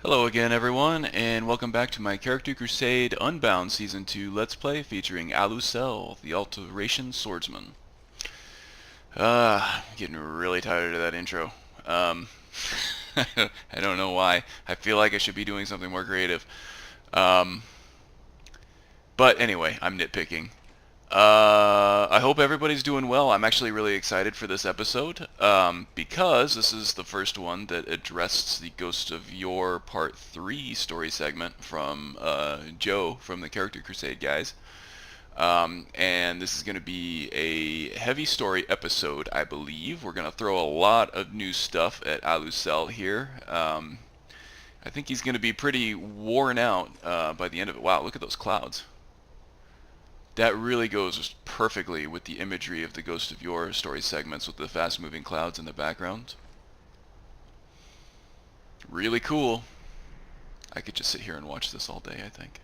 Hello again everyone, and welcome back to my Character Crusade Unbound Season 2 Let's Play featuring Alusell, the Alteration Swordsman. Getting really tired of that intro. I don't know why. I feel like I should be doing something more creative. Um, but anyway, I'm nitpicking. I hope everybody's doing well. I'm actually really excited for this episode because this is the first one that addressed the Ghost of Yore Part 3 story segment from Joe from the Character Crusade guys. And this is going to be a heavy story episode, I believe. We're going to throw a lot of new stuff at Alusell here. I think he's going to be pretty worn out by the end of it. Wow, look at those clouds. That really goes perfectly with the imagery of the Ghost of Yore story segments with the fast-moving clouds in the background. Really cool. I could just sit here and watch this all day, I think.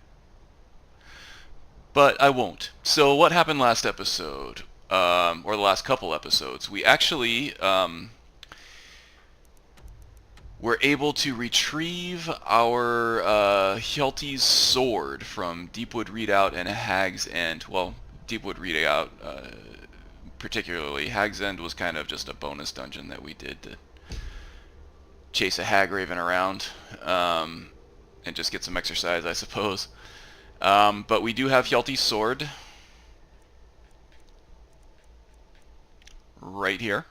But I won't. So what happened last episode, or the last couple episodes? We actually were able to retrieve our Hjaldi's sword from Deepwood Redoubt and Hag's End. Well, Deepwood Redoubt particularly. Hag's End was kind of just a bonus dungeon that we did to chase a hag raven around and just get some exercise, I suppose. But we do have Hjaldi's sword right here.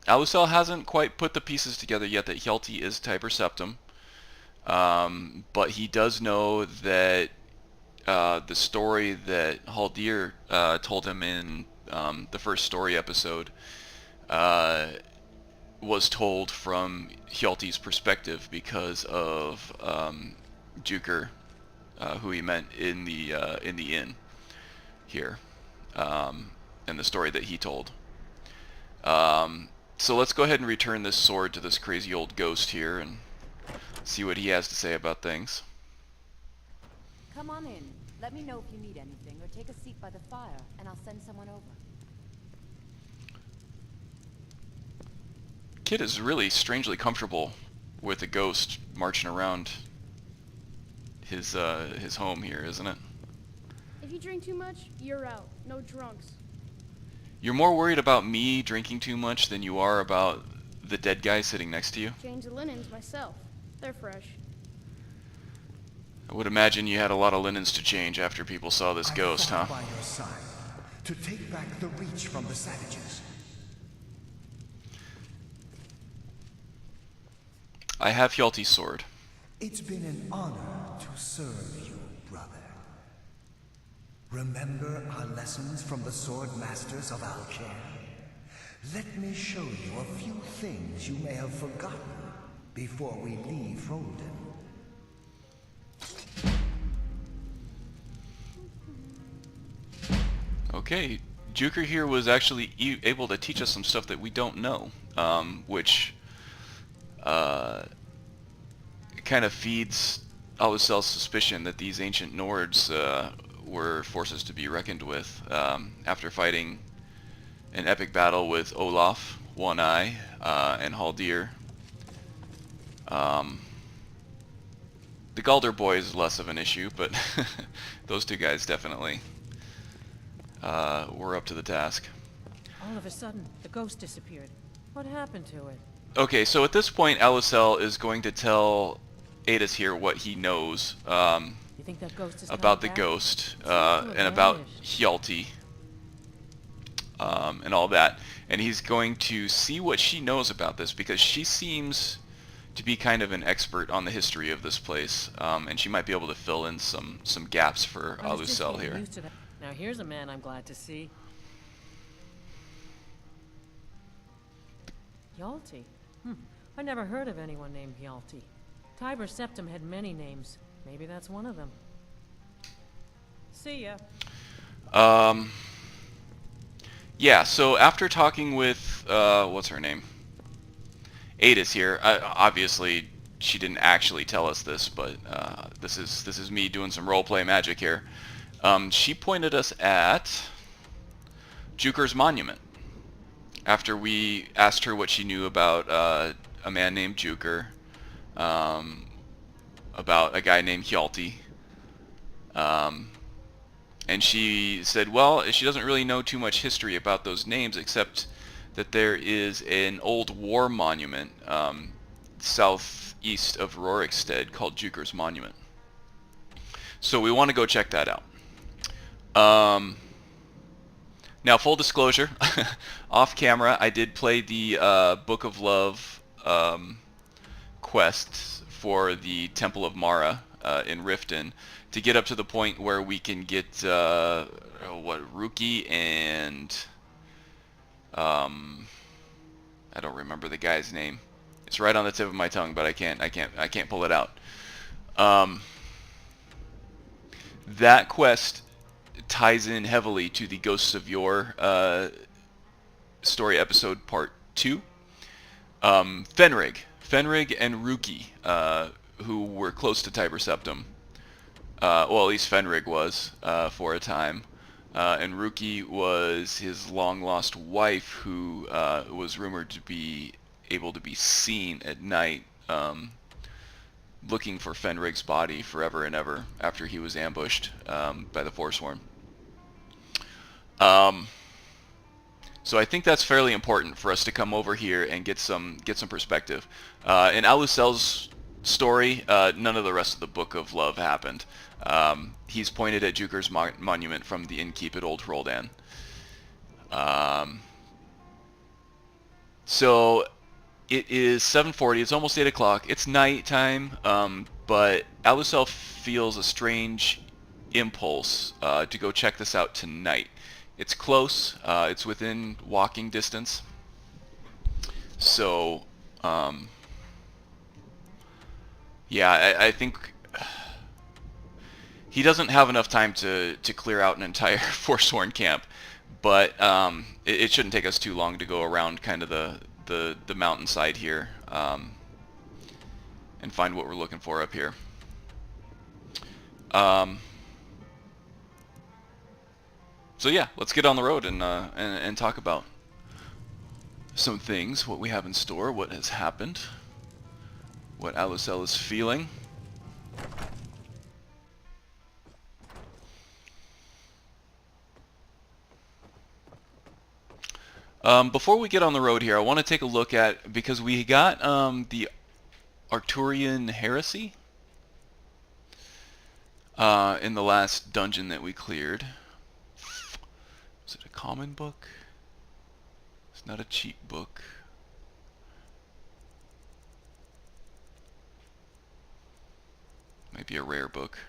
Alusell hasn't quite put the pieces together yet that Hjaldi is Tiber Septim, but he does know that the story that Halldir told him in the first story episode was told from Hjaldi's perspective because of Juker, who he met in the inn here, and the story that he told. So let's go ahead and return this sword to this crazy old ghost here and see what he has to say about things. Come on in. Let me know if you need anything, or take a seat by the fire, and I'll send someone over. Kid is really strangely comfortable with a ghost marching around his home here, isn't it? If you drink too much, you're out. No drunks. You're more worried about me drinking too much than you are about the dead guy sitting next to you? Change the linens myself. They're fresh. I would imagine you had a lot of linens to change after people saw this ghost, huh? By your side to take back the reach from the savages. I have Hjaldi's sword. It's been an honor to serve you, brother. Remember our lessons from the sword masters of Alkir? Let me show you a few things you may have forgotten before we leave Rolden. Okay, Juker here was actually able to teach us some stuff that we don't know, which kind of feeds Alusell's suspicion that these ancient Nords were forces to be reckoned with after fighting an epic battle with Olaf, One Eye, and Halldir. The Galder boy is less of an issue, but those two guys definitely were up to the task. All of a sudden, the ghost disappeared. What happened to it? Okay, so at this point, Alusell is going to tell Adis here what he knows You think that ghost is about the coming back? ghost and about Hjaldi and all that. And he's going to see what she knows about this because she seems to be kind of an expert on the history of this place, and she might be able to fill in some gaps for I was just Alusell getting here. used to that. Now here's a man I'm glad to see. Hjaldi? I never heard of anyone named Hjaldi. Tiber Septim had many names. Maybe that's one of them. See ya. Yeah, so after talking with, what's her name? Adis here, obviously she didn't actually tell us this, but this is me doing some roleplay magic here. She pointed us at Juker's monument. after we asked her what she knew about a man named Juker, about a guy named Hjalti, and she said, well, she doesn't really know too much history about those names, except that there is an old war monument southeast of Rorikstead called Juker's Monument. So we want to go check that out. Now, full disclosure, off camera, I did play the Book of Love quest for the Temple of Mara in Riften to get up to the point where we can get Ruki and I don't remember the guy's name. It's right on the tip of my tongue, but I can't pull it out. That quest ties in heavily to the Ghosts of Yore story episode part 2. Fenrig and Ruki, who were close to Tiber Septim. Well, at least Fenrig was for a time. And Ruki was his long-lost wife, who was rumored to be able to be seen at night looking for Fenrig's body forever and ever after he was ambushed by the Forsworn. So I think that's fairly important for us to come over here and get some perspective. In Alusell's story, none of the rest of the Book of Love happened. He's pointed at Juker's monument from the innkeep at Old Hroldan. So it is 7:40. It's almost 8 o'clock. It's night time, but Alusell feels a strange impulse to go check this out tonight. It's close. It's within walking distance. So, yeah, I think he doesn't have enough time to clear out an entire Forsworn camp, but it shouldn't take us too long to go around kind of the mountainside here and find what we're looking for up here. So yeah, let's get on the road and talk about some things, what we have in store, what has happened, what Alusell is feeling. Before we get on the road here, I want to take a look at, because we got the Arcturian heresy in the last dungeon that we cleared. Is it a common book? It's not a cheap book. Might be a rare book.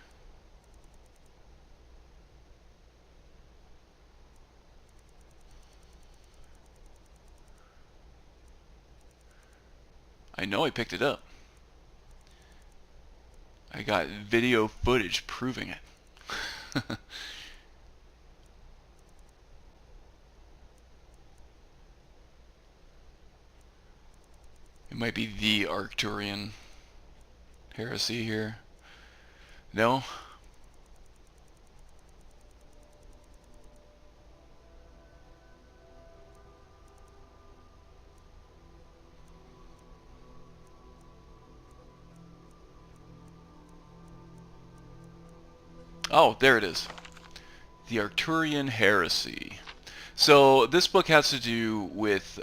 I know I picked it up. I got video footage proving it. It might be the Arcturian heresy here. No? Oh, there it is. The Arcturian heresy. So this book has to do with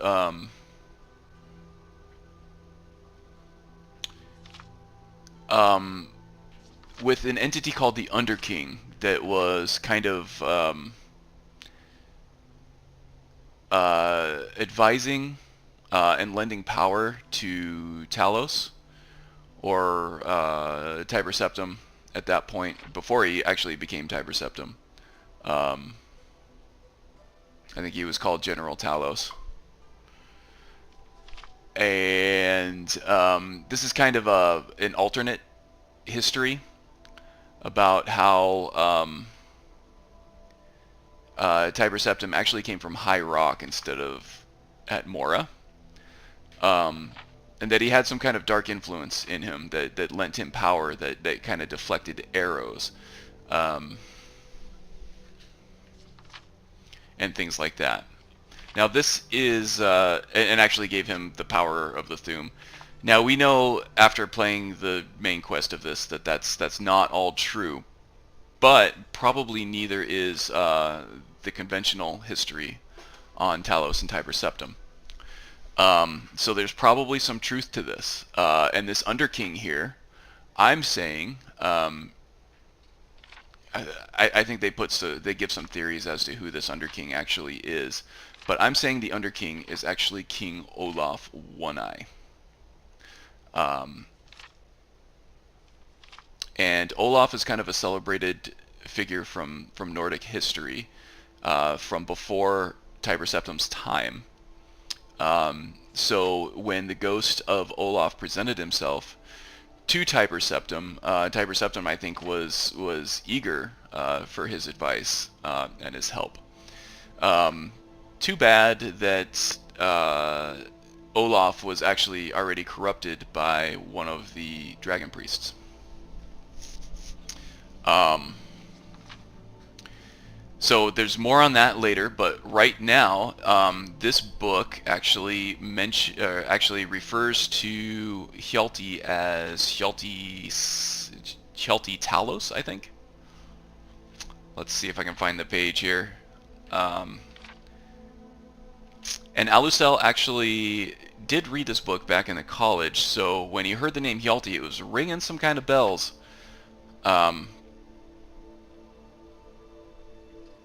with an entity called the Underking that was kind of advising and lending power to Talos, or Tiber Septim at that point, before he actually became Tiber Septim. I think he was called General Talos. And this is kind of an alternate history about how Tiber Septim actually came from High Rock instead of at Mora. And that he had some kind of dark influence in him that lent him power, that kind of deflected arrows. And things like that. Now this is, and actually gave him the power of the Thu'um. Now we know after playing the main quest of this that that's not all true, but probably neither is the conventional history on Talos and Tiber Septim. So there's probably some truth to this. And this Underking here, I'm saying, I think they give some theories as to who this Underking actually is. But I'm saying the Underking is actually King Olaf One-Eye. And Olaf is kind of a celebrated figure from Nordic history, from before Tiber Septim's time. So when the ghost of Olaf presented himself to Tiber Septim I think was eager for his advice and his help. Too bad that Olaf was actually already corrupted by one of the dragon priests. So there's more on that later, but right now, this book actually refers to Hjalti as Hjalti Talos, I think. Let's see if I can find the page here. And Alusell actually did read this book back in the college, so when he heard the name Hjalti, it was ringing some kind of bells.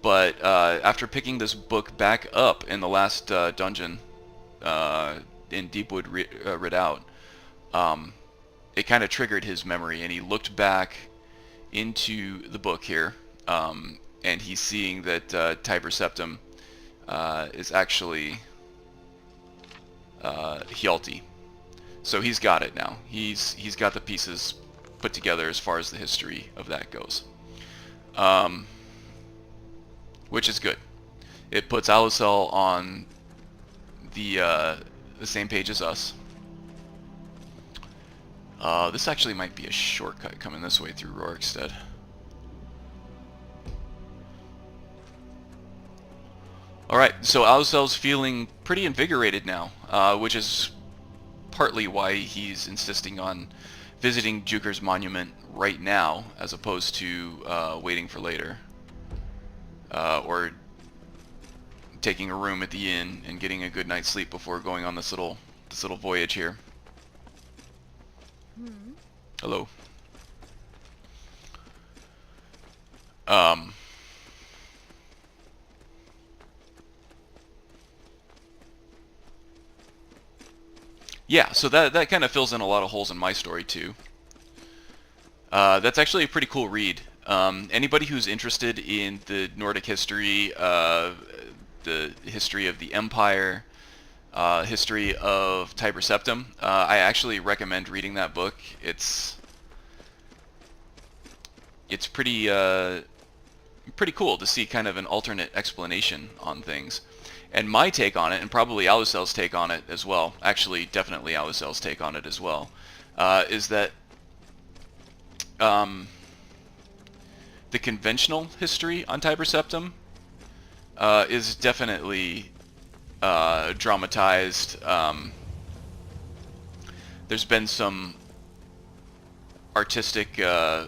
But after picking this book back up in the last dungeon in Deepwood Redoubt, it kind of triggered his memory, and he looked back into the book here, and he's seeing that Tiber Septim is actually Hjalti. So he's got it now. He's got the pieces put together as far as the history of that goes. Which is good. It puts Alusell on the same page as us. This actually might be a shortcut coming this way through Rorikstead. Alright, so Alusell's feeling pretty invigorated now, which is partly why he's insisting on visiting Juker's monument right now, as opposed to waiting for later. Or taking a room at the inn and getting a good night's sleep before going on this little voyage here. Hello. Yeah, so that kind of fills in a lot of holes in my story too. That's actually a pretty cool read. Anybody who's interested in the Nordic history, the history of the Empire, history of Tiber Septim, I actually recommend reading that book. It's pretty cool to see kind of an alternate explanation on things. And my take on it, and probably Alusell's take on it as well, actually definitely Alusell's take on it as well, is that the conventional history on Tiber Septim is definitely dramatized. There's been some artistic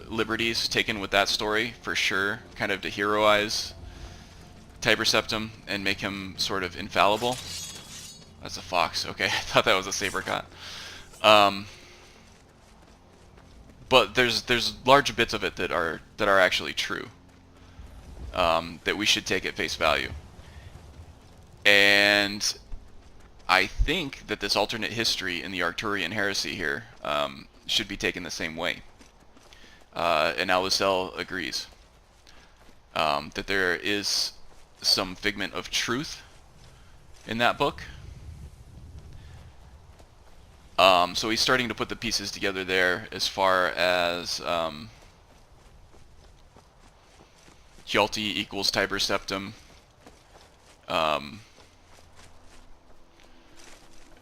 liberties taken with that story, for sure, kind of to heroize Tiber Septim and make him sort of infallible. That's a fox. Okay, I thought that was a saber-cat. But there's large bits of it that are actually true, that we should take at face value. And I think that this alternate history in the Arcturian heresy here should be taken the same way. And Alusell agrees that there is some figment of truth in that book. So he's starting to put the pieces together there as far as Hjalti equals Tiber Septim,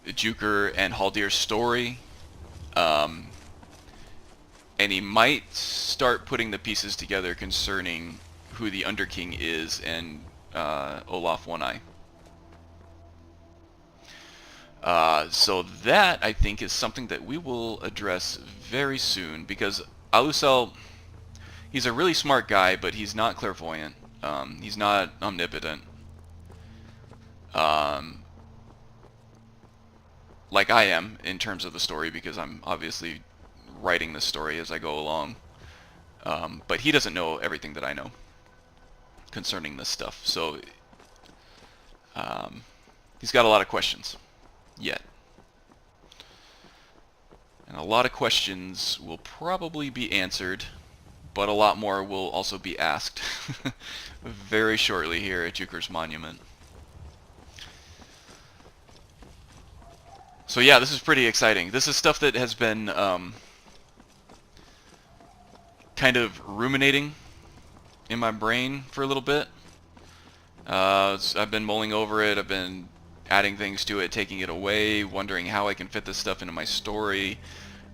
Juker and Halldir's story, and he might start putting the pieces together concerning who the Underking is and Olaf One-Eye. So that, I think, is something that we will address very soon, because Alusell, he's a really smart guy, but he's not clairvoyant. He's not omnipotent. Like I am, in terms of the story, because I'm obviously writing the story as I go along. But he doesn't know everything that I know concerning this stuff. So he's got a lot of questions yet. And a lot of questions will probably be answered, but a lot more will also be asked very shortly here at Juker's Monument. So yeah, this is pretty exciting. This is stuff that has been kind of ruminating in my brain for a little bit. I've been mulling over it, I've been adding things to it, taking it away, wondering how I can fit this stuff into my story,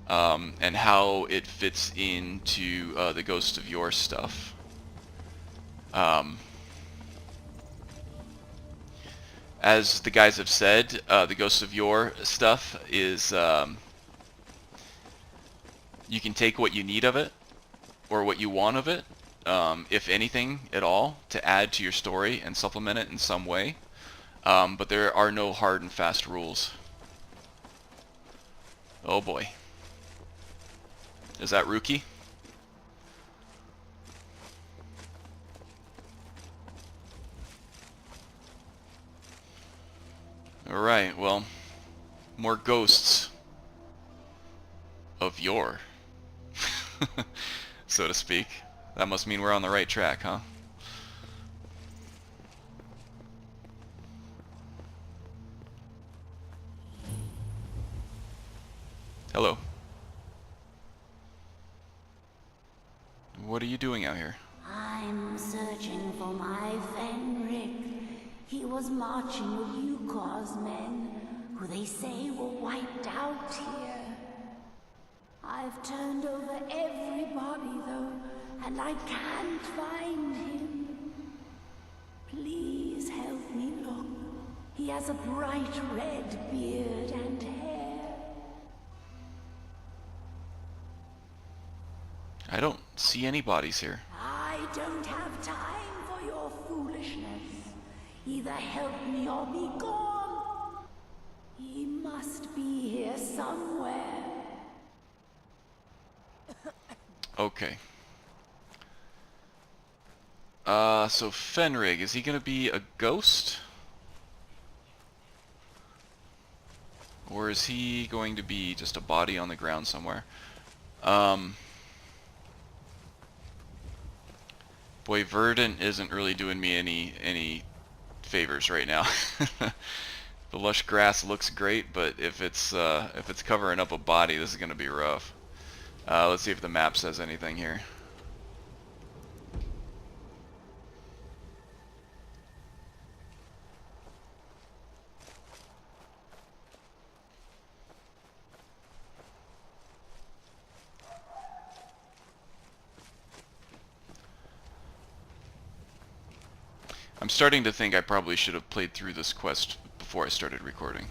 and how it fits into the Ghost of Yore stuff. As the guys have said, the Ghost of Yore stuff is, you can take what you need of it, or what you want of it, if anything at all, to add to your story and supplement it in some way. But there are no hard and fast rules. Oh boy. Is that Rookie? Alright, well, more ghosts of Yore, so to speak. That must mean we're on the right track, huh? Hello. What are you doing out here? I'm searching for my Fenric. He was marching with Yukor's men, who they say were wiped out here. I've turned over everybody, though, and I can't find him. Please help me look. He has a bright red beard and hair. I don't see any bodies here. I don't have time for your foolishness. Either help me or be gone. He must be here somewhere. Okay. So Fenrig, is he gonna be a ghost? Or is he going to be just a body on the ground somewhere? Boy, Verdant isn't really doing me any favors right now. The lush grass looks great, but if it's covering up a body, this is gonna be rough. Let's see if the map says anything here. I'm starting to think I probably should have played through this quest before I started recording.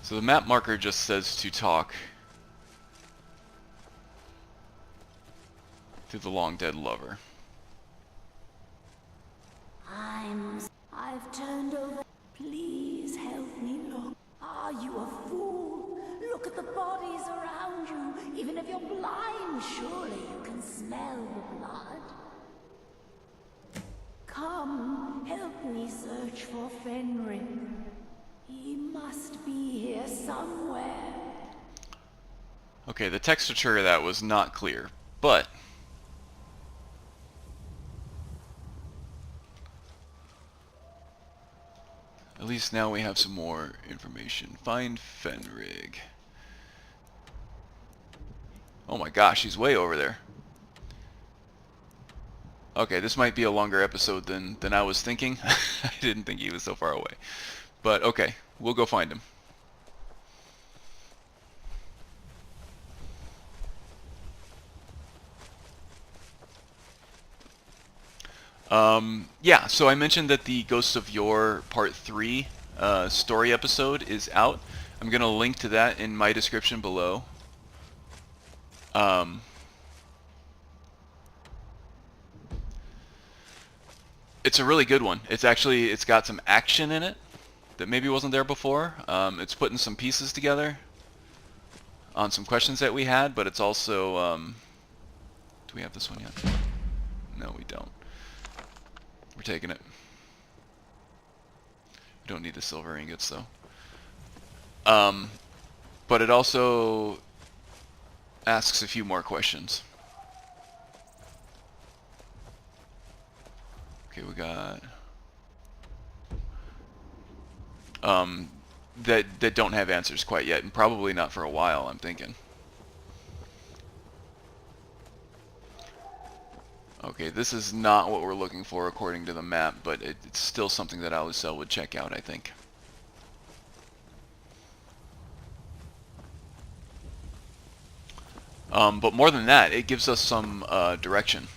So the map marker just says to talk to the long dead lover. I've turned over. Please help me look. Are you a fool? Look at the bodies around you. Even if you're blind, surely you can smell the blood. Come, help me search for Fenrir. He must be here somewhere. Okay, the texture of that was not clear, but at least now we have some more information. Find Fenrig. Oh my gosh, he's way over there. Okay, this might be a longer episode than I was thinking. I didn't think he was so far away. But okay, we'll go find him. Yeah, so I mentioned that the Ghosts of Yore Part 3 story episode is out. I'm going to link to that in my description below. It's a really good one. It's got some action in it that maybe wasn't there before. It's putting some pieces together on some questions that we had, but it's also... do we have this one yet? No, we don't. We're taking it. We don't need the silver ingots, though. But it also asks a few more questions. Okay, we got... that don't have answers quite yet, and probably not for a while, I'm thinking. Okay, this is not what we're looking for according to the map, but it's still something that Alusell would check out, I think. But more than that, it gives us some direction.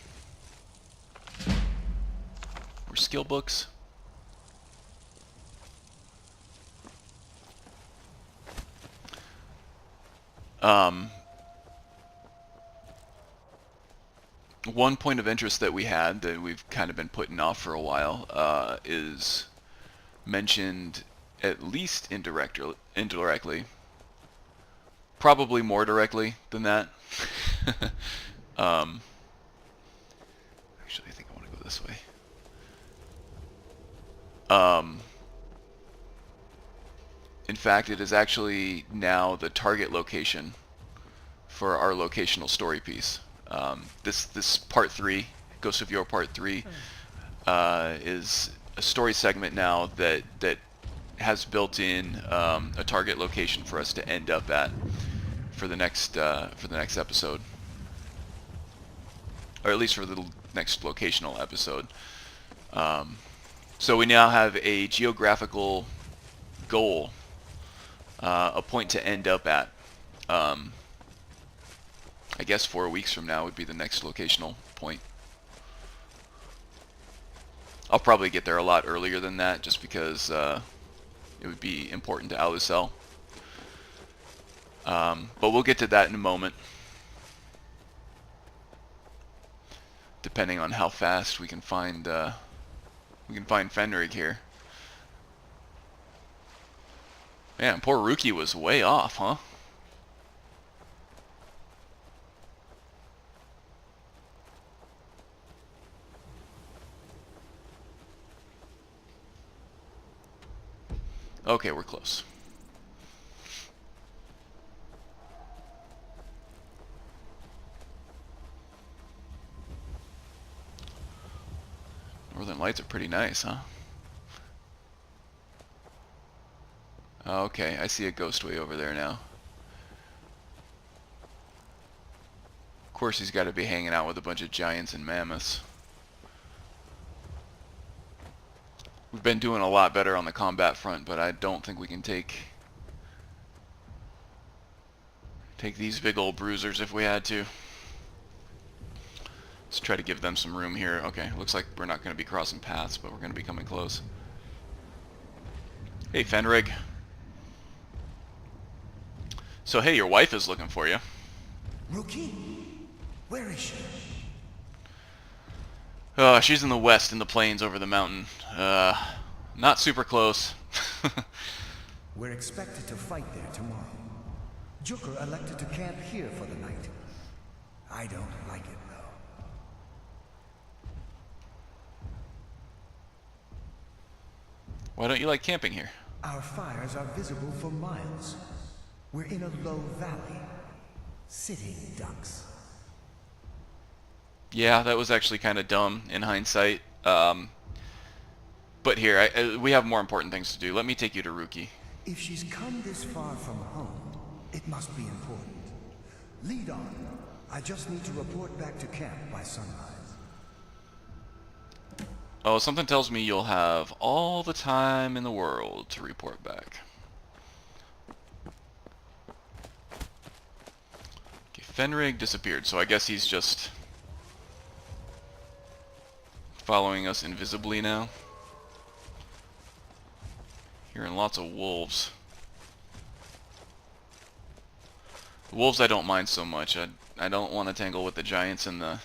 Or skill books. One point of interest that we had that we've kind of been putting off for a while is mentioned at least indirectly. Probably more directly than that. Actually, I think I want to go this way. In fact, it is actually now the target location for our locational story piece. This part 3, Ghost of Yore Part 3, is a story segment now that has built in a target location for us to end up at for the next episode, or at least for the next locational episode. So we now have a geographical goal, a point to end up at. I guess 4 weeks from now would be the next locational point. I'll probably get there a lot earlier than that, just because it would be important to Alusell. But we'll get to that in a moment, depending on how fast we can find Fenrig here. Man, poor Rookie was way off, huh? Okay, we're close. Northern Lights are pretty nice, huh? Okay, I see a ghost way over there now. Of course he's got to be hanging out with a bunch of giants and mammoths. We've been doing a lot better on the combat front, but I don't think we can take these big old bruisers if we had to. Let's try to give them some room here. Okay, looks like we're not going to be crossing paths, but we're going to be coming close. Hey, Fenrig. So, hey, your wife is looking for you. Rookie? Where is she? She's in the west, in the plains over the mountain. Not super close. We're expected to fight there tomorrow. Joker elected to camp here for the night. I don't like it, though. Why don't you like camping here? Our fires are visible for miles. We're in a low valley. Sitting ducks. Yeah, that was actually kind of dumb in hindsight. But here, we have more important things to do. Let me take you to Rookie. If she's come this far from home, it must be important. Lead on. I just need to report back to camp by sunrise. Oh, something tells me you'll have all the time in the world to report back. Okay, Fenrig disappeared, so I guess he's just following us invisibly now. Hearing lots of wolves. The wolves I don't mind so much. I don't want to tangle with the giants and the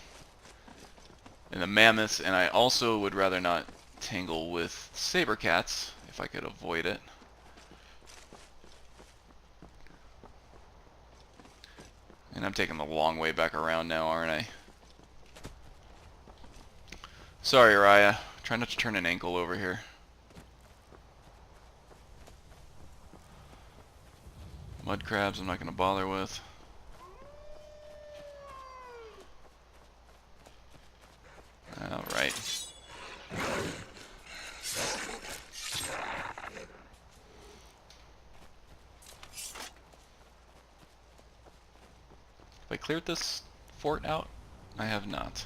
mammoths, and I also would rather not tangle with saber cats if I could avoid it. And I'm taking the long way back around now, aren't I? Sorry, Rayya. Try not to turn an ankle over here. Mud crabs I'm not going to bother with. Alright. Have I cleared this fort out? I have not.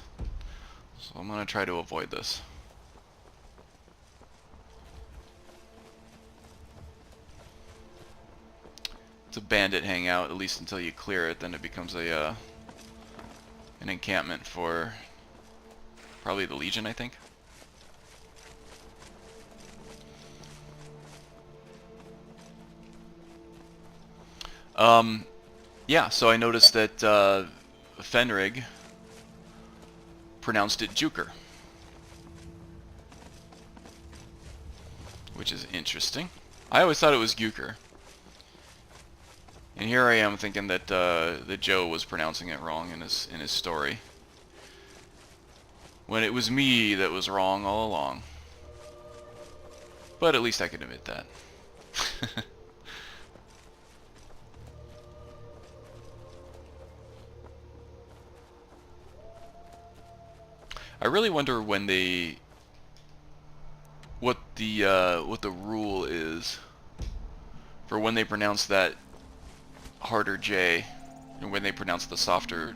So I'm going to try to avoid this. It's a bandit hangout, at least until you clear it. Then it becomes a an encampment for probably the Legion, I think. Yeah, so I noticed that Fenrig pronounced it Juker, which is interesting. I always thought it was Guker. And here I am thinking that that Joe was pronouncing it wrong in his story, when it was me that was wrong all along. But at least I can admit that. I really wonder when they what the rule is for when they pronounce that harder J and when they pronounce the softer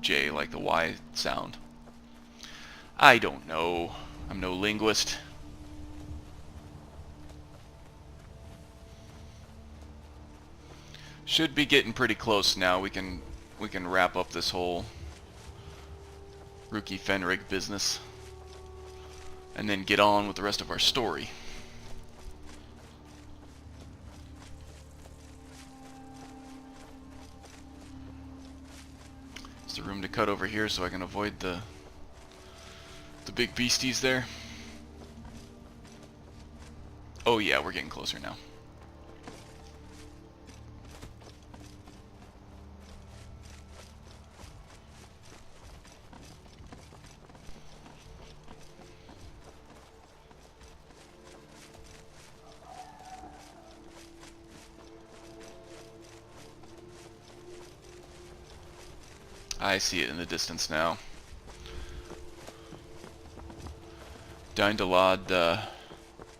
J, like the Y sound. I don't know. I'm no linguist. Should be getting pretty close now. We can wrap up this whole Rookie Fenrig business and then get on with the rest of our story. Is there room to cut over here so I can avoid the big beasties there? Oh yeah, we're getting closer now. I see it in the distance now. Dindalad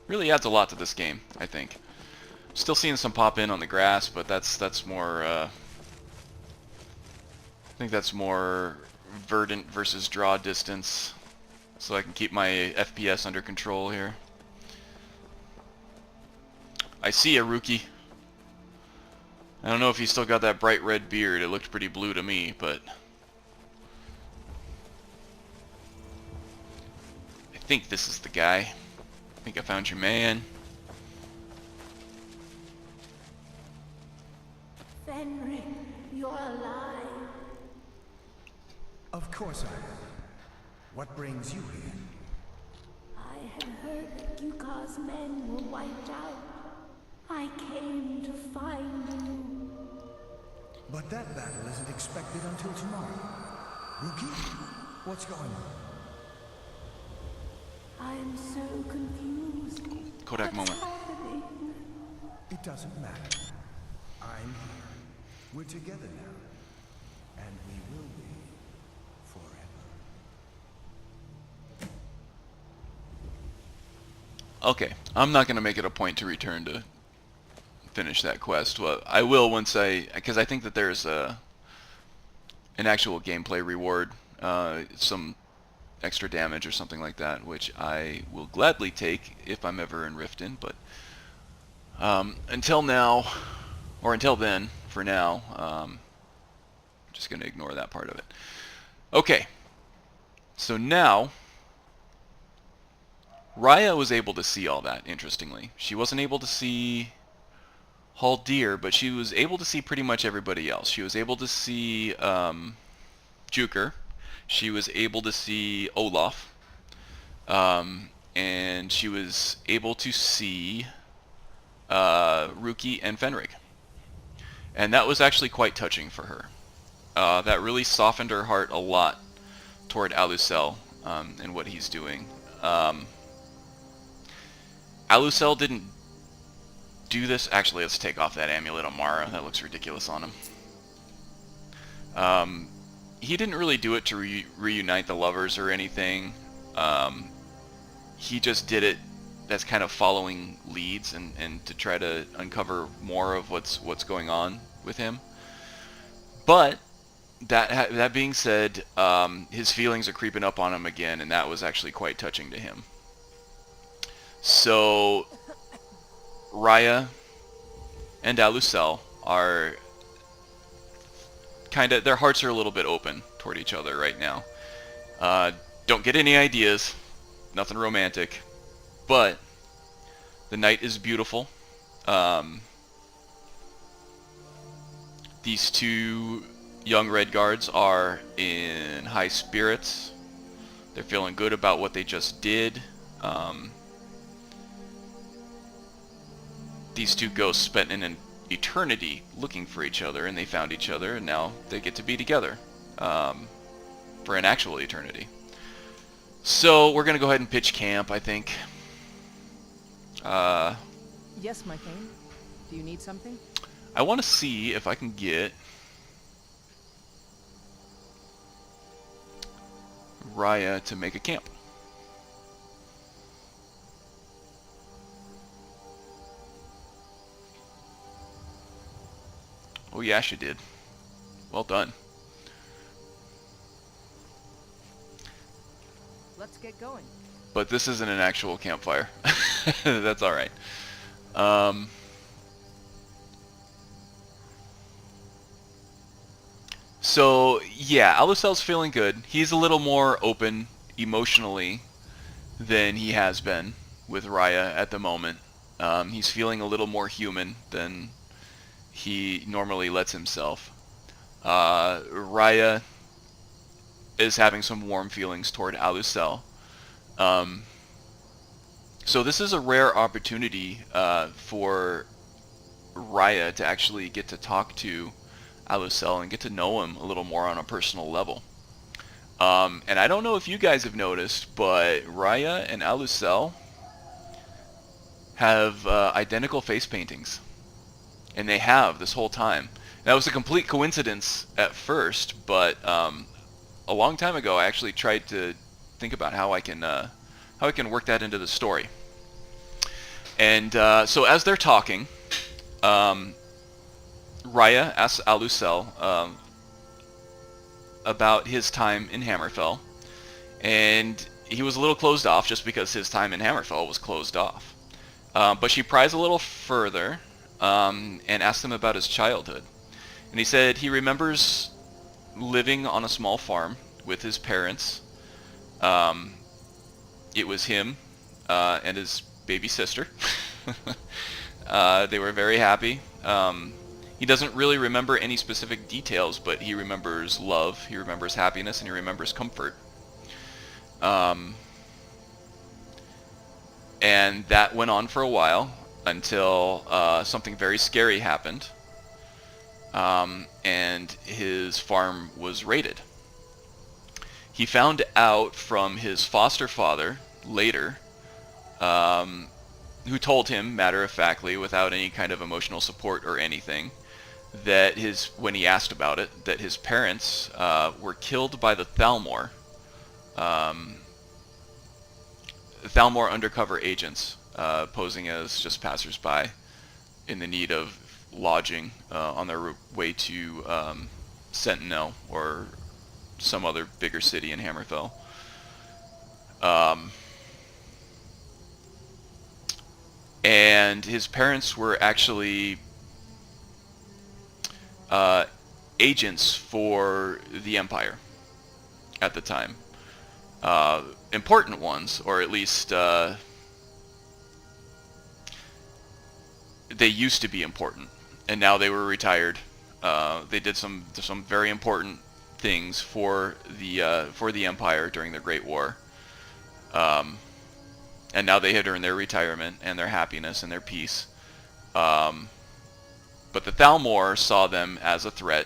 really adds a lot to this game, I think. Still seeing some pop in on the grass, but that's more. I think that's more verdant versus draw distance, so I can keep my FPS under control here. I see a Rookie. I don't know if he's still got that bright red beard. It looked pretty blue to me, but I think this is the guy. I think I found your man. Fenrir, you're alive. Of course I am. What brings you here? I had heard that Yukar's men were wiped out. I came to find you. But that battle isn't expected until tomorrow. Rookie, what's going on? I'm so confused. Kodak What's moment. happening? It doesn't matter. I'm here. We're together now. And we will be forever. Okay, I'm not going to make it a point to return to finish that quest. Well, I will once because I think that there's an actual gameplay reward, some extra damage or something like that, which I will gladly take if I'm ever in Riften, but until now, or until then, for now, I'm just going to ignore that part of it. Okay, so now Rayya was able to see all that, interestingly. She wasn't able to see Halldir, but she was able to see pretty much everybody else. She was able to see Juker. She was able to see Olaf. And she was able to see Ruki and Fenrig. And that was actually quite touching for her. That really softened her heart a lot toward Alusell and what he's doing. Alusell didn't do this. Actually, let's take off that amulet on Mara. That looks ridiculous on him. He didn't really do it to reunite the lovers or anything. He just did it as kind of following leads and to try to uncover more of what's going on with him. But that being said, his feelings are creeping up on him again, and that was actually quite touching to him. So Rayya and Alusell are kind of, their hearts are a little bit open toward each other right now. Don't get any ideas, nothing romantic, but the night is beautiful. These two young Redguards are in high spirits. They're feeling good about what they just did. These two ghosts spent an eternity looking for each other, and they found each other, and now they get to be together for an actual eternity. So we're going to go ahead and pitch camp, I think. Yes, my king. Do you need something? I want to see if I can get Rayya to make a camp. Oh yeah, she did. Well done. Let's get going. But this isn't an actual campfire. That's alright. So, yeah, Alusell's feeling good. He's a little more open emotionally than he has been with Rayya at the moment. He's feeling a little more human than he normally lets himself. Rayya is having some warm feelings toward Alusell. So this is a rare opportunity for Rayya to actually get to talk to Alusell and get to know him a little more on a personal level. And I don't know if you guys have noticed, but Rayya and Alusell have identical face paintings. And they have this whole time. That was a complete coincidence at first, but a long time ago I actually tried to think about how I can work that into the story. And so as they're talking, Rayya asks Alusell about his time in Hammerfell, and he was a little closed off just because his time in Hammerfell was closed off. But she pries a little further and asks him about his childhood. And he said he remembers living on a small farm with his parents. It was him and his baby sister. They were very happy. He doesn't really remember any specific details, but he remembers love, he remembers happiness, and he remembers comfort. And that went on for a while until something very scary happened, and his farm was raided. He found out from his foster father later, who told him matter-of-factly, without any kind of emotional support or anything, that when he asked about it, that his parents were killed by the Thalmor. Thalmor undercover agents, posing as just passersby in the need of lodging on their way to Sentinel or some other bigger city in Hammerfell. And his parents were actually agents for the Empire at the time. Important ones, or at least they used to be important, and now they were retired. They did some very important things for the Empire during the Great War, and now they had earned their retirement and their happiness and their peace. But the Thalmor saw them as a threat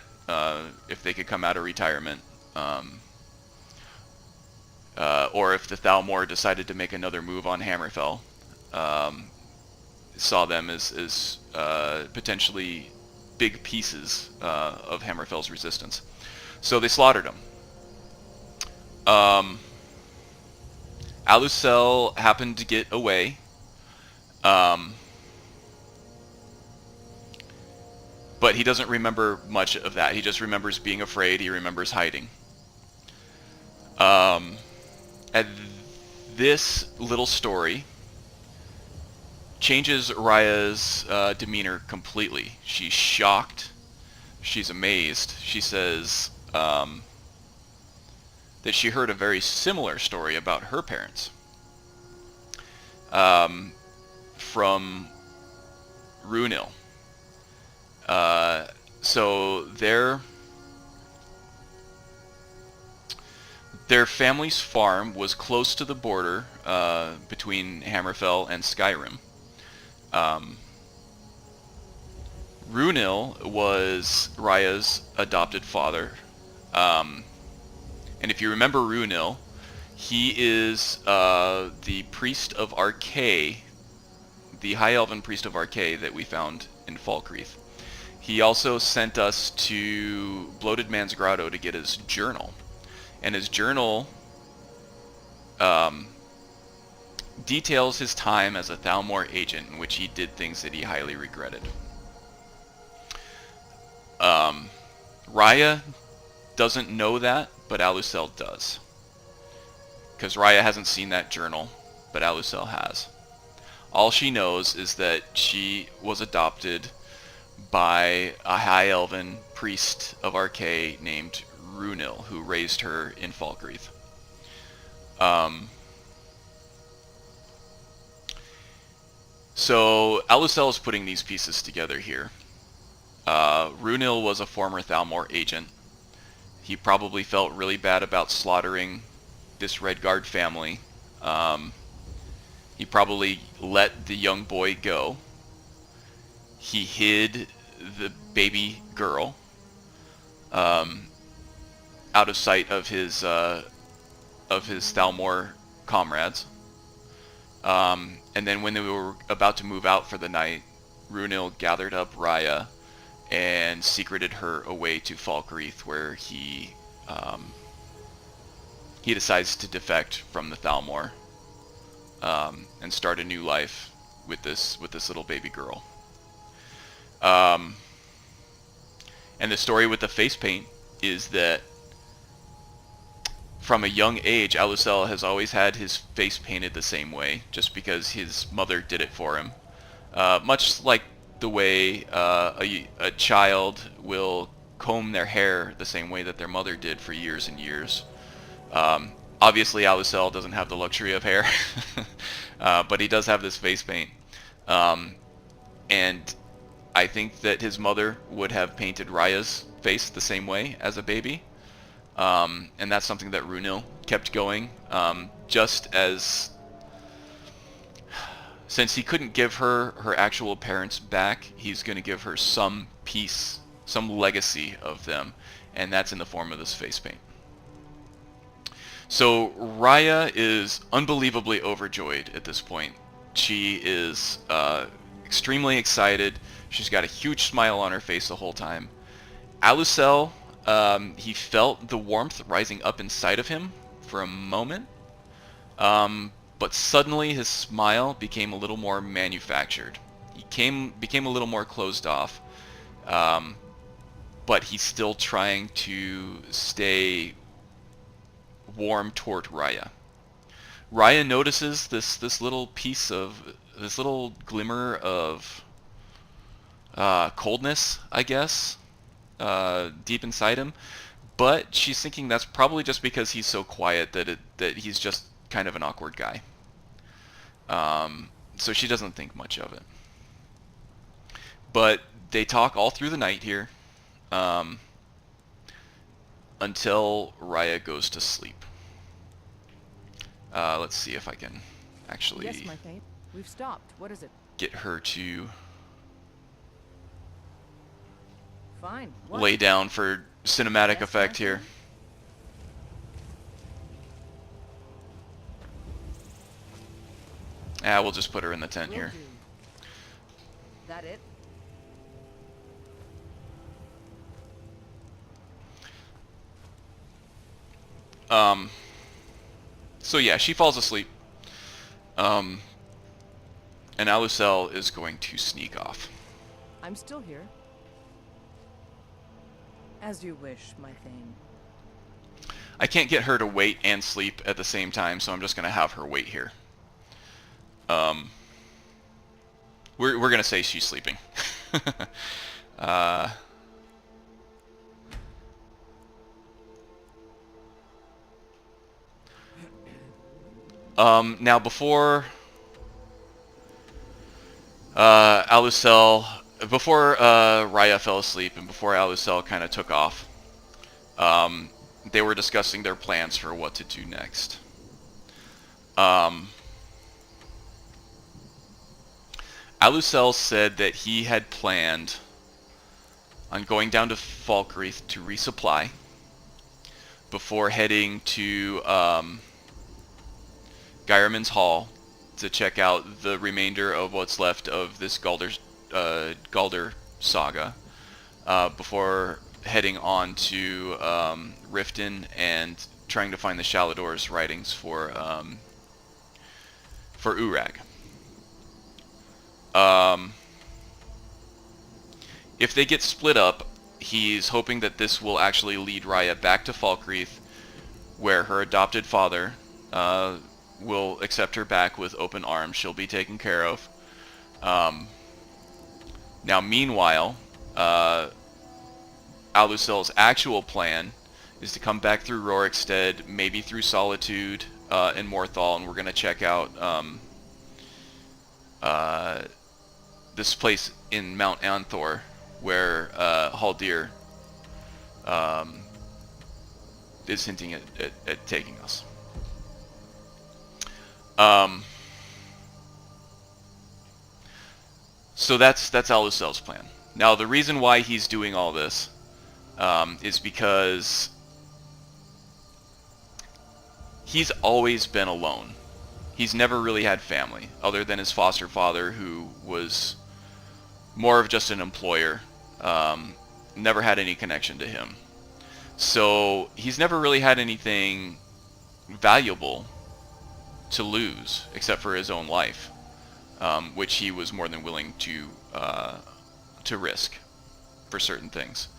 if they could come out of retirement, or if the Thalmor decided to make another move on Hammerfell. Saw them as potentially big pieces of Hammerfell's resistance. So they slaughtered them. Alusell happened to get away. But he doesn't remember much of that. He just remembers being afraid. He remembers hiding. And this little story changes Rayya's demeanor completely. She's shocked. She's amazed. She says that she heard a very similar story about her parents from Runil. So their family's farm was close to the border between Hammerfell and Skyrim. Runil was Rayya's adopted father. And if you remember Runil, he is the priest of Arkay, the High Elven priest of Arkay that we found in Falkreath. He also sent us to Bloated Man's Grotto to get his journal. And his journal details his time as a Thalmor agent, in which he did things that he highly regretted. Rayya doesn't know that, but Alusell does. Because Rayya hasn't seen that journal, but Alusell has. All she knows is that she was adopted by a High Elven priest of Arkay named Runil, who raised her in Falkreath. So Alusell is putting these pieces together here. Runil was a former Thalmor agent. He probably felt really bad about slaughtering this Redguard family. He probably let the young boy go. He hid the baby girl out of sight of his Thalmor comrades. And then when they were about to move out for the night, Runil gathered up Rayya and secreted her away to Falkreath, where he decides to defect from the Thalmor and start a new life with this little baby girl. And the story with the face paint is that from a young age, Alusell has always had his face painted the same way, just because his mother did it for him. Much like the way a child will comb their hair the same way that their mother did for years and years. Obviously, Alusell doesn't have the luxury of hair, but he does have this face paint. And I think that his mother would have painted Rayya's face the same way as a baby. And that's something that Runil kept going, just as, since he couldn't give her actual parents back, he's going to give her some piece, some legacy of them, and that's in the form of this face paint. So Rayya is unbelievably overjoyed at this point. She is extremely excited. She's got a huge smile on her face the whole time. Alusell, he felt the warmth rising up inside of him for a moment, but suddenly his smile became a little more manufactured. He became a little more closed off, but he's still trying to stay warm toward Rayya. Rayya notices this little glimmer of coldness, I guess, deep inside him, but she's thinking that's probably just because he's so quiet that he's just kind of an awkward guy. So she doesn't think much of it. But they talk all through the night here, until Rayya goes to sleep. Let's see if I can actually Yes, my Thane. We've stopped. What is it? get her to Fine. What? lay down for cinematic Yes, effect my here. Thane. We'll just put her in the tent Will here. do. That it? So yeah, she falls asleep. And Alusell is going to sneak off. I'm still here. As you wish, my Thane. I can't get her to wait and sleep at the same time, so I'm just going to have her wait here. We're going to say she's sleeping. Now before Alusell, before Rayya fell asleep and before Alusell kind of took off, they were discussing their plans for what to do next. Alusell said that he had planned on going down to Falkreath to resupply before heading to Gyreman's Hall to check out the remainder of what's left of this Halldir saga, before heading on to Riften and trying to find the Shalador's writings for Urag. If they get split up, he's hoping that this will actually lead Rayya back to Falkreath, where her adopted father will accept her back with open arms. She'll be taken care of. Now, meanwhile, Alusell's actual plan is to come back through Rorikstead, maybe through Solitude and Morthal, and we're going to check out this place in Mount Anthor where Halldir is hinting at taking us. So that's Alusell's plan. Now, the reason why he's doing all this is because he's always been alone. He's never really had family, other than his foster father, who was more of just an employer. Never had any connection to him. So he's never really had anything valuable to lose, except for his own life, which he was more than willing to risk for certain things.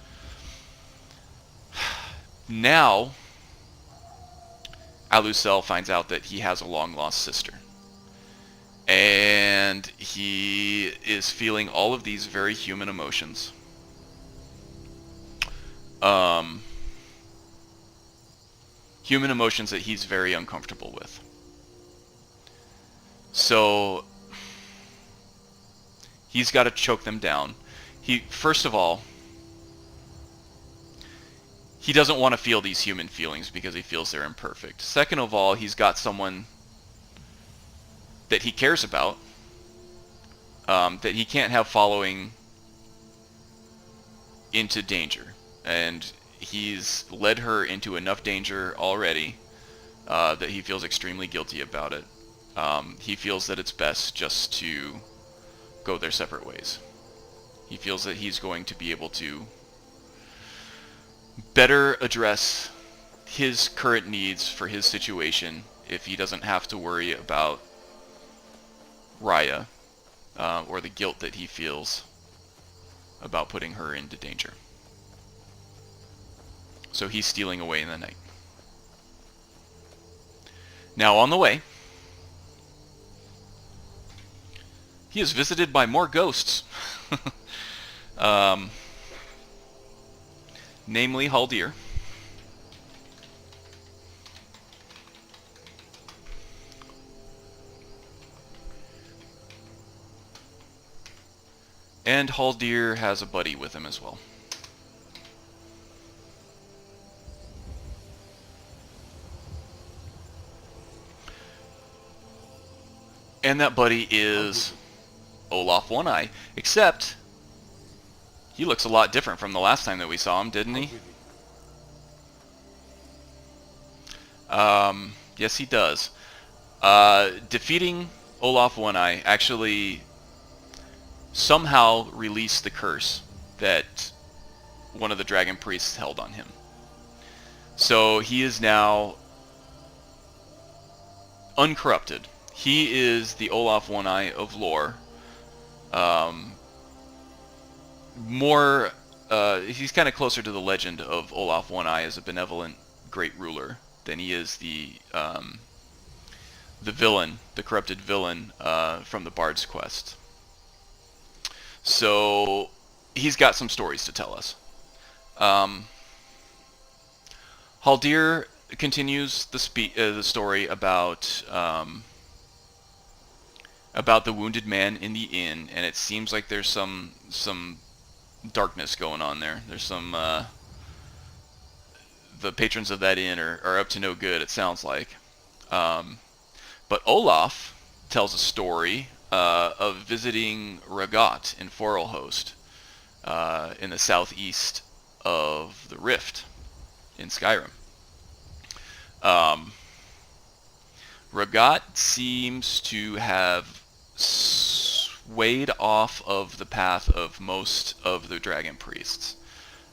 Now, Alusell finds out that he has a long-lost sister. And he is feeling all of these very human emotions. Human emotions that he's very uncomfortable with. So, he's got to choke them down. First of all, he doesn't want to feel these human feelings because he feels they're imperfect. Second of all, he's got someone that he cares about, that he can't have following into danger. And he's led her into enough danger already that he feels extremely guilty about it. He feels that it's best just to go their separate ways. He feels that he's going to be able to better address his current needs for his situation if he doesn't have to worry about Rayya, or the guilt that he feels about putting her into danger. So he's stealing away in the night. Now, on the way, he is visited by more ghosts. Namely Halldir. And Halldir has a buddy with him as well. And that buddy is Olaf One-Eye, except he looks a lot different from the last time that we saw him, didn't he? Yes, he does. Defeating Olaf One-Eye actually somehow released the curse that one of the dragon priests held on him. So he is now uncorrupted. He is the Olaf One-Eye of lore. He's kind of closer to the legend of Olaf One-Eye as a benevolent great ruler than he is the villain, the corrupted villain from the Bard's Quest. So he's got some stories to tell us. Halldir continues the story about the wounded man in the inn, and it seems like there's some darkness going on there. There's some the patrons of that inn are up to no good, it sounds like. But Olaf tells a story of visiting Rayya in Forelhost in the southeast of the Rift in Skyrim. Rayya seems to have swayed off of the path of most of the dragon priests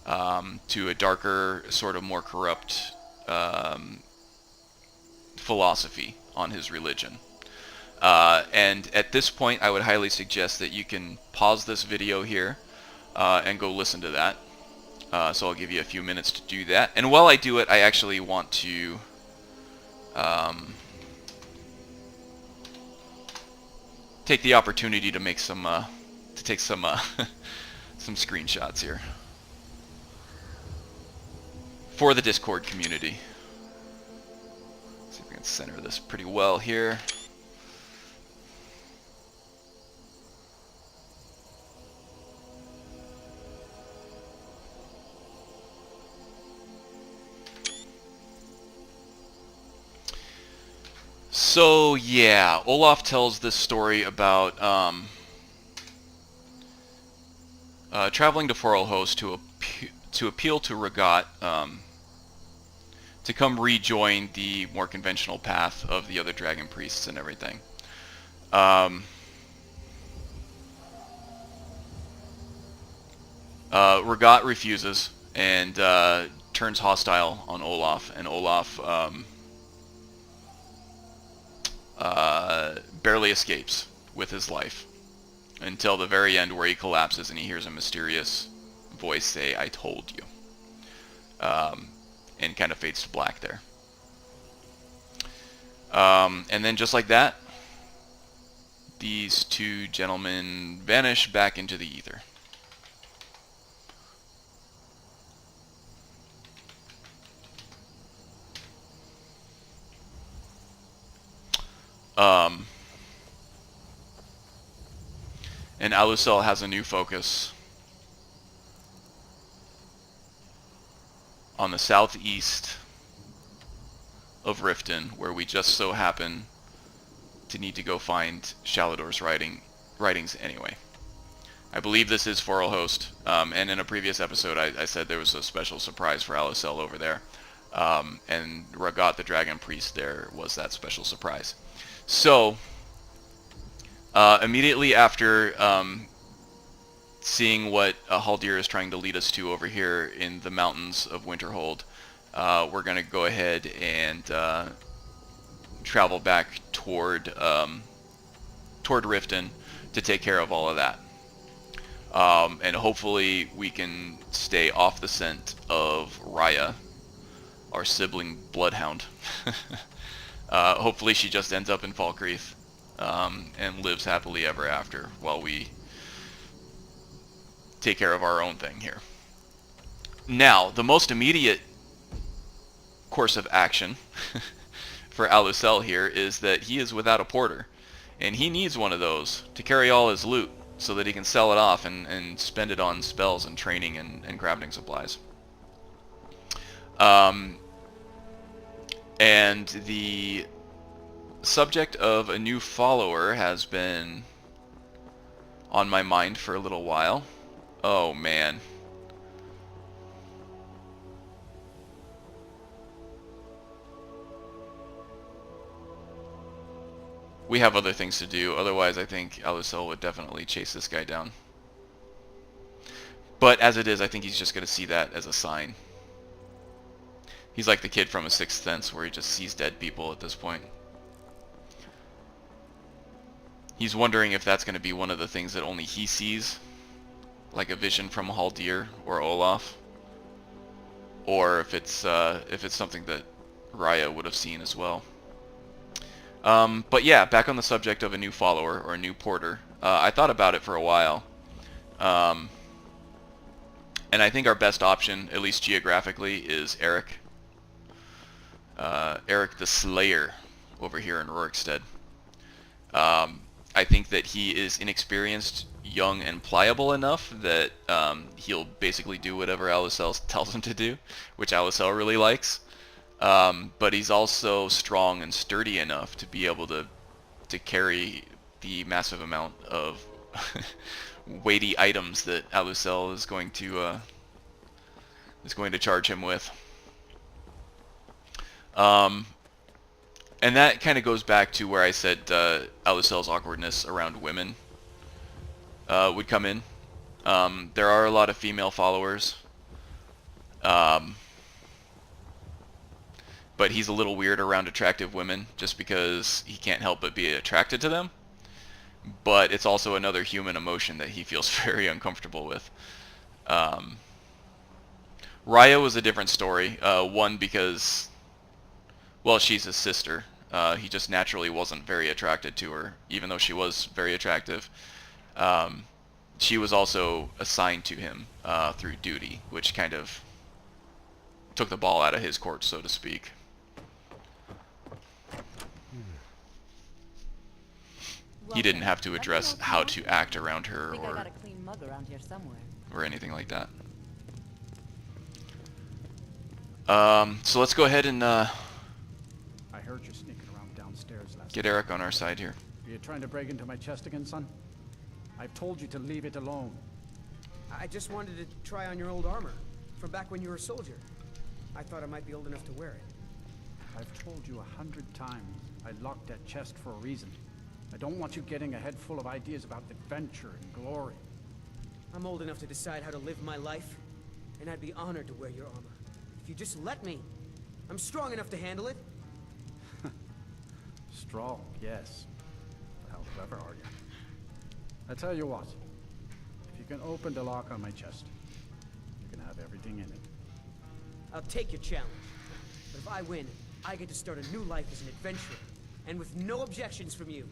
to a darker, sort of more corrupt philosophy on his religion. And at this point, I would highly suggest that you can pause this video here and go listen to that. So I'll give you a few minutes to do that. And while I do it, I actually want to take the opportunity to make some some screenshots here for the Discord community. See if we can center this pretty well here. So yeah, Olaf tells this story about traveling to Forelhost to appeal to Rayya to come rejoin the more conventional path of the other dragon priests and everything. Rayya refuses and turns hostile on Olaf, and Olaf barely escapes with his life until the very end, where he collapses and he hears a mysterious voice say, "I told you," and kind of fades to black there. And then just like that, these two gentlemen vanish back into the ether. And Alusell has a new focus on the southeast of Riften, where we just so happen to need to go find Shalador's writings anyway. I believe this is Forelhost, and in a previous episode I said there was a special surprise for Alusell over there, and Rayya the Dragon Priest there was that special surprise. So immediately after seeing what Halldir is trying to lead us to over here in the mountains of Winterhold, we're going to go ahead and travel back toward Riften to take care of all of that. And hopefully we can stay off the scent of Rayya, our sibling bloodhound. Hopefully she just ends up in Falkreath and lives happily ever after while we take care of our own thing here. Now, the most immediate course of action for Alusell here is that he is without a porter, and he needs one of those to carry all his loot. so that he can sell it off and spend it on spells and training and crafting supplies. And the subject of a new follower has been on my mind for a little while. Oh man. We have other things to do, otherwise I think Alusell would definitely chase this guy down. But as it is, I think he's just going to see that as a sign. He's like the kid from A Sixth Sense, where he just sees dead people at this point. He's wondering if that's going to be one of the things that only he sees, like a vision from Halldir or Olaf, or if it's something that Rayya would have seen as well. But yeah, back on the subject of a new follower or a new porter, I thought about it for a while, and I think our best option, at least geographically, is Eric. Eric the Slayer over here in Rorikstead. I think that he is inexperienced, young, and pliable enough that he'll basically do whatever Alusell tells him to do, which Alusell really likes. But he's also strong and sturdy enough to be able to carry the massive amount of weighty items that Alusell is going to charge him with. And that kind of goes back to where I said Alusell's awkwardness around women would come in. There are a lot of female followers. But he's a little weird around attractive women just because he can't help but be attracted to them. But it's also another human emotion that he feels very uncomfortable with. Rayya was a different story. One, because, well, she's his sister. He just naturally wasn't very attracted to her, even though she was very attractive. She was also assigned to him through duty, which kind of took the ball out of his court, so to speak. He didn't have to address how to act around her I got a clean mug around here somewhere. or anything like that. So let's go ahead and I heard you sneaking around downstairs last get Eric on our side here. Are you trying to break into my chest again, son? I've told you to leave it alone. I just wanted to try on your old armor from back when you were a soldier. I thought I might be old enough to wear it. I've told you 100 times I locked that chest for a reason. I don't want you getting a head full of ideas about adventure and glory. I'm old enough to decide how to live my life, and I'd be honored to wear your armor. If you just let me. I'm strong enough to handle it. Strong, yes. But how clever are you? I tell you what, if you can open the lock on my chest, you can have everything in it. I'll take your challenge. But if I win, I get to start a new life as an adventurer, and with no objections from you.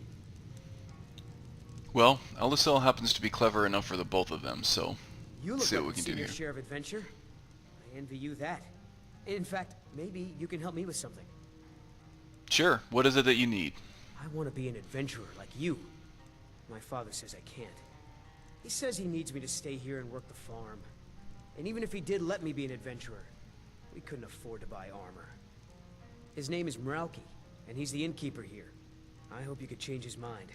Well, Alusell happens to be clever enough for the both of them, so You let's look see like what we can you've do seen your here. share of adventure. I envy you that. In fact, maybe you can help me with something. Sure, what is it that you need? I want to be an adventurer like you. My father says I can't. He says he needs me to stay here and work the farm. And even if he did let me be an adventurer, we couldn't afford to buy armor. His name is Mralki, and he's the innkeeper here. I hope you could change his mind.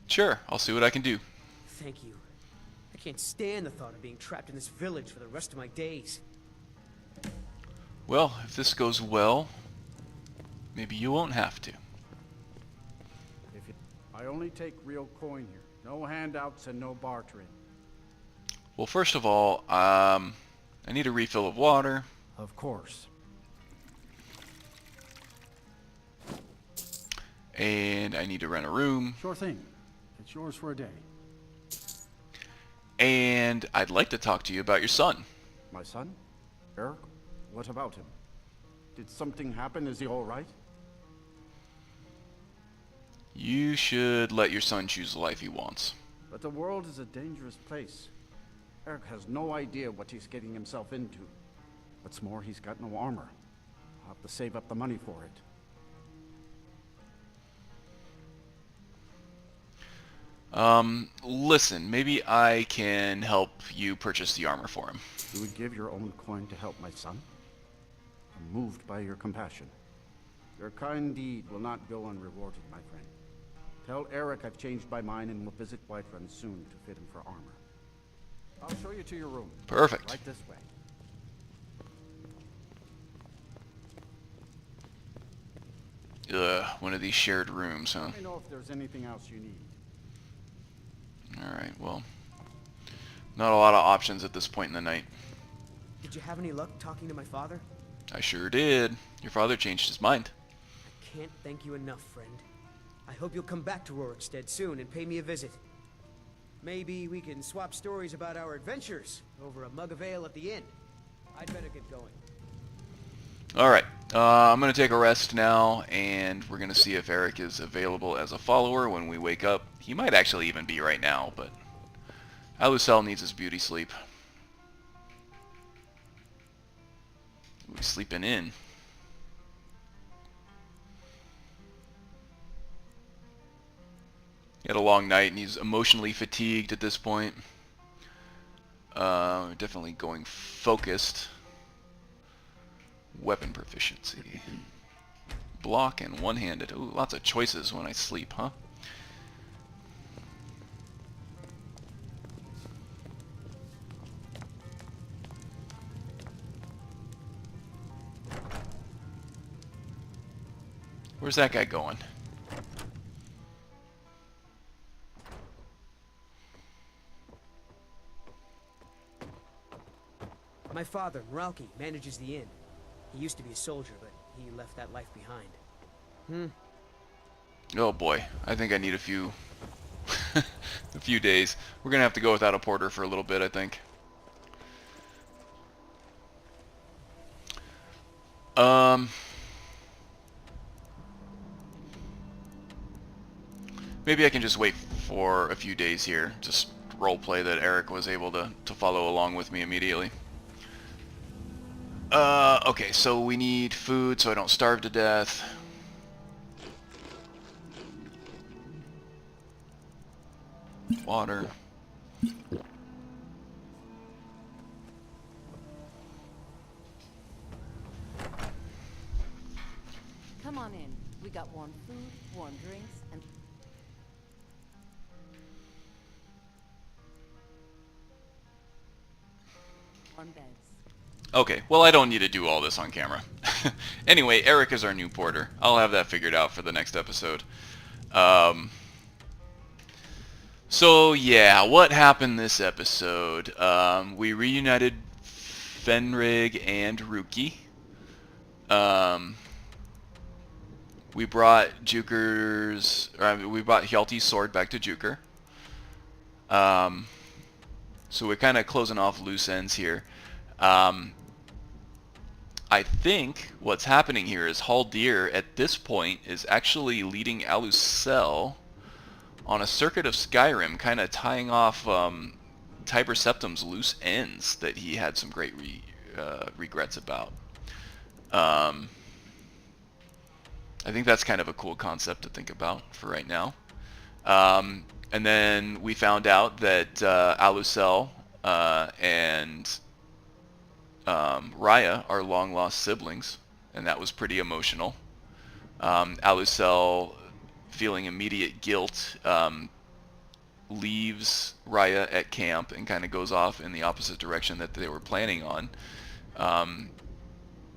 Sure, I'll see what I can do. Thank you. I can't stand the thought of being trapped in this village for the rest of my days. Well, if this goes well, maybe you won't have to. I only take real coin here. No handouts and no bartering. Well, first of all, I need a refill of water. Of course. And I need to rent a room. Sure thing. It's yours for a day. And I'd like to talk to you about your son. My son? Eric? What about him? Did something happen? Is he all right? You should let your son choose the life he wants. But the world is a dangerous place. Eric has no idea what he's getting himself into. What's more, he's got no armor. I'll have to save up the money for it. Listen, maybe I can help you purchase the armor for him. You would give your own coin to help my son? I'm moved by your compassion. Your kind deed will not go unrewarded, my friend. Tell Eric I've changed my mind and will visit Whiterun soon to fit him for armor. I'll show you to your room. Perfect. Right this way. One of these shared rooms, huh? Let me know if there's anything else you need. Alright, well, not a lot of options at this point in the night. Did you have any luck talking to my father? I sure did. Your father changed his mind. I can't thank you enough, friend. I hope you'll come back to Rorikstead soon and pay me a visit. Maybe we can swap stories about our adventures over a mug of ale at the inn. I'd better get going. Alright, I'm going to take a rest now, and we're going to see if Eric is available as a follower when we wake up. He might actually even be right now, but Alusell needs his beauty sleep. He's sleeping in. He had a long night, and he's emotionally fatigued at this point. Definitely going focused. Weapon proficiency. Block and one-handed. Ooh, lots of choices when I sleep, huh? Where's that guy going? My father, Mralki, manages the inn. He used to be a soldier, but he left that life behind. Oh boy, I think I need a few a few days. We're gonna have to go without a porter for a little bit, I think. Maybe I can just wait for a few days here. Just roleplay that Eric was able to follow along with me immediately. Okay, so we need food so I don't starve to death. Water. Come on in. We got warm food, warm drinks, and warm beds. Okay, well I don't need to do all this on camera. Anyway, Eric is our new porter. I'll have that figured out for the next episode. So yeah, what happened this episode? We reunited Fenrig and Ruki. We brought we brought Hjalti's sword back to Juker. So we're kind of closing off loose ends here. I think what's happening here is Halldir at this point is actually leading Alusell on a circuit of Skyrim, kind of tying off Tiber Septim's loose ends that he had some great regrets about. I think that's kind of a cool concept to think about for right now. And then we found out that Alusell and Rayya are long-lost siblings, and that was pretty emotional. Alusell, feeling immediate guilt, leaves Rayya at camp and kind of goes off in the opposite direction that they were planning on,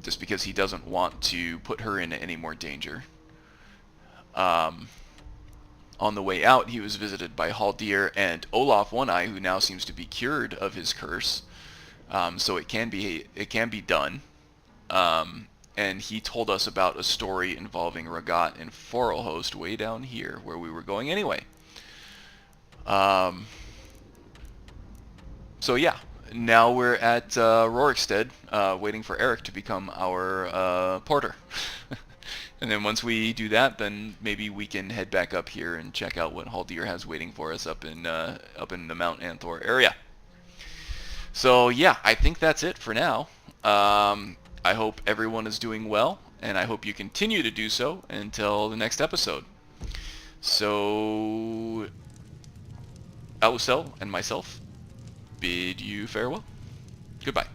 just because he doesn't want to put her into any more danger. On the way out, he was visited by Halldir and Olaf One-Eye, who now seems to be cured of his curse. So it can be done. And he told us about a story involving Ragat and Forelhost way down here, where we were going anyway. So yeah, now we're at Rorikstead, waiting for Eric to become our porter. And then once we do that, then maybe we can head back up here and check out what Halldir has waiting for us up in the Mount Anthor area. So yeah, I think that's it for now. I hope everyone is doing well, and I hope you continue to do so until the next episode. So Alusell and myself bid you farewell. Goodbye.